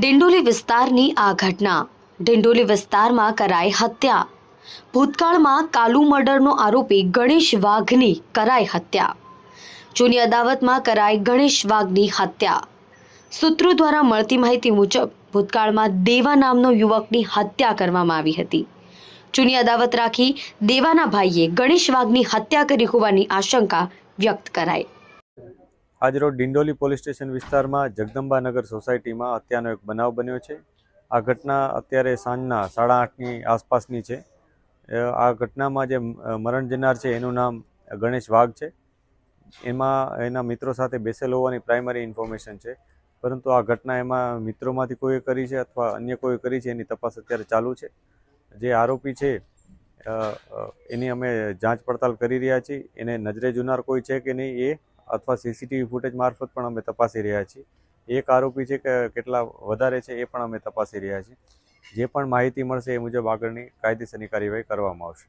ડિંડોલી વિસ્તારની આ ઘટના. ડિંડોલી વિસ્તારમાં કરાઈ હત્યા. ભૂતકાળમાં કાલુ મર્ડરનો આરોપી ગણેશ વાઘની કરાઈ હત્યા. જૂની અદાવતમાં કરાઈ ગણેશ વાઘની હત્યા. સૂત્રો દ્વારા મળતી માહિતી મુજબ ભૂતકાળમાં દેવા નામનો યુવકની હત્યા કરવામાં આવી હતી. જૂની અદાવત રાખી દેવાના ભાઈએ ગણેશ વાઘની હત્યા કરી હોવાની આશંકા વ્યક્ત કરાઈ. આજરોજ ડિંડોલી પોલીસ સ્ટેશન વિસ્તારમાં જગદંબાનગર સોસાયટીમાં હત્યાનો એક બનાવ બન્યો છે. આ ઘટના અત્યારે સાંજના 8:30ની આસપાસની છે. આ ઘટનામાં જે મરણ જનાર છે એનું નામ ગણેશ વાઘ છે. એમાં એના મિત્રો સાથે બેસેલ હોવાની પ્રાઇમરી ઇન્ફોર્મેશન છે, પરંતુ આ ઘટના એમાં મિત્રોમાંથી કોઈએ કરી છે અથવા અન્ય કોઈ કરી છે એની તપાસ અત્યારે ચાલુ છે. જે આરોપી છે એની અમે જાંચ પડતાલ કરી રહ્યા છીએ. એને નજરે જોનાર કોઈ છે કે નહીં એ અથવા સીસીટીવી ફૂટેજ મારફત પણ અમે તપાસી રહ્યા છીએ. એક આરોપી છે કે કેટલા વધારે છે એ પણ અમે તપાસી રહ્યા છીએ. જે પણ માહિતી મળશે એ મુજબ આગળની કાયદેસરની કાર્યવાહી કરવામાં આવશે.